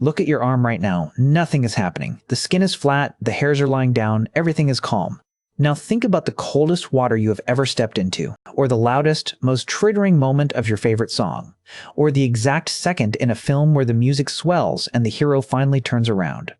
Look at your arm right now. Nothing is happening. The skin is flat, the hairs are lying down, everything is calm. Now think about the coldest water you have ever stepped into, or the loudest, most triggering moment of your favorite song, or the exact second in a film where the music swells and the hero finally turns around.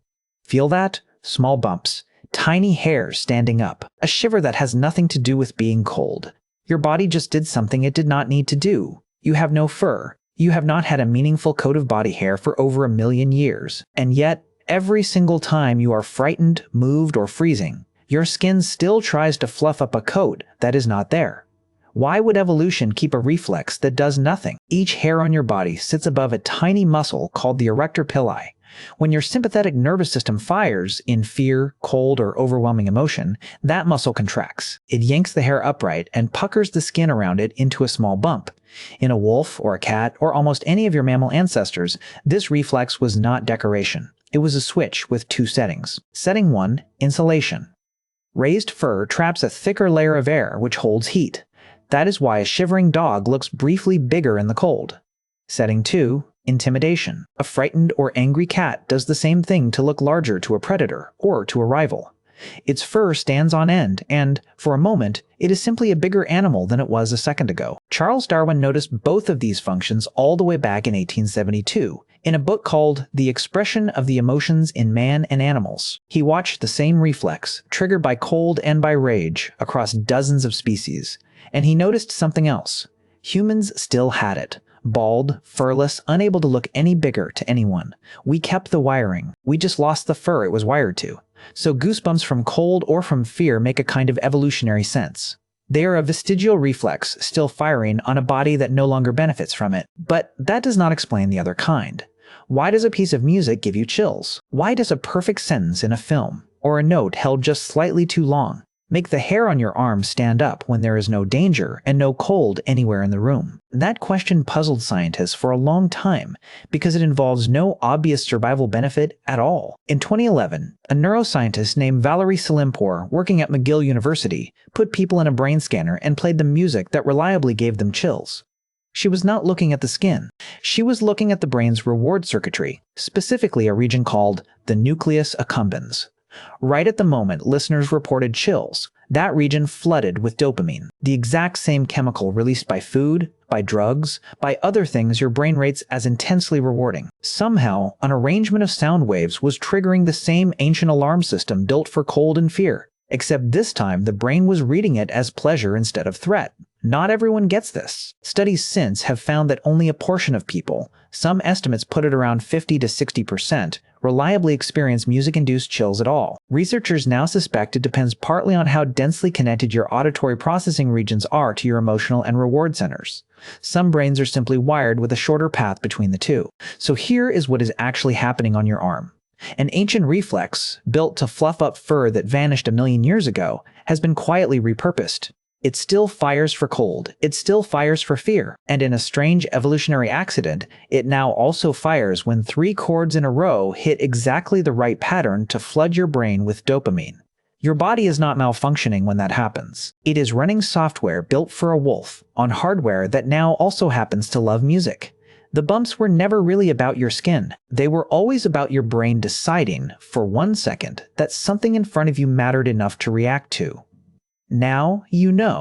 Feel that? Small bumps, tiny hairs standing up, a shiver that has nothing to do with being cold. Your body just did something it did not need to do. You have no fur. You have not had a meaningful coat of body hair for over 1 million years. And yet, every single time you are frightened, moved, or freezing, your skin still tries to fluff up a coat that is not there. Why would evolution keep a reflex that does nothing? Each hair on your body sits above a tiny muscle called the arrector pili. When your sympathetic nervous system fires in fear, cold, or overwhelming emotion, that muscle contracts. It yanks the hair upright and puckers the skin around it into a small bump. In a wolf or a cat or almost any of your mammal ancestors, this reflex was not decoration. It was a switch with 2 settings. Setting 1, insulation. Raised fur traps a thicker layer of air which holds heat. That is why a shivering dog looks briefly bigger in the cold. Setting 2, intimidation. A frightened or angry cat does the same thing to look larger to a predator or to a rival. Its fur stands on end, and, for a moment, it is simply a bigger animal than it was a second ago. Charles Darwin noticed both of these functions all the way back in 1872, in a book called The Expression of the Emotions in Man and Animals. He watched the same reflex, triggered by cold and by rage, across dozens of species, and he noticed something else. Humans still had it. Bald, furless, unable to look any bigger to anyone. We kept the wiring. We just lost the fur it was wired to. So goosebumps from cold or from fear make a kind of evolutionary sense. They are a vestigial reflex still firing on a body that no longer benefits from it. But that does not explain the other kind. Why does a piece of music give you chills? Why does a perfect sentence in a film, or a note held just slightly too long, make the hair on your arm stand up when there is no danger and no cold anywhere in the room? That question puzzled scientists for a long time because it involves no obvious survival benefit at all. In 2011, a neuroscientist named Valorie Salimpoor, working at McGill University, put people in a brain scanner and played the music that reliably gave them chills. She was not looking at the skin. She was looking at the brain's reward circuitry, specifically a region called the nucleus accumbens. Right at the moment listeners reported chills, that region flooded with dopamine, the exact same chemical released by food, by drugs, by other things your brain rates as intensely rewarding. Somehow, an arrangement of sound waves was triggering the same ancient alarm system built for cold and fear, except this time the brain was reading it as pleasure instead of threat. Not everyone gets this. Studies since have found that only a portion of people, some estimates put it around 50 to 60%, reliably experience music-induced chills at all. Researchers now suspect it depends partly on how densely connected your auditory processing regions are to your emotional and reward centers. Some brains are simply wired with a shorter path between the two. So here is what is actually happening on your arm. An ancient reflex, built to fluff up fur that vanished 1 million years ago, has been quietly repurposed. It still fires for cold, it still fires for fear, and in a strange evolutionary accident, it now also fires when 3 chords in a row hit exactly the right pattern to flood your brain with dopamine. Your body is not malfunctioning when that happens. It is running software built for a wolf on hardware that now also happens to love music. The bumps were never really about your skin. They were always about your brain deciding, for 1 second, that something in front of you mattered enough to react to. Now you know.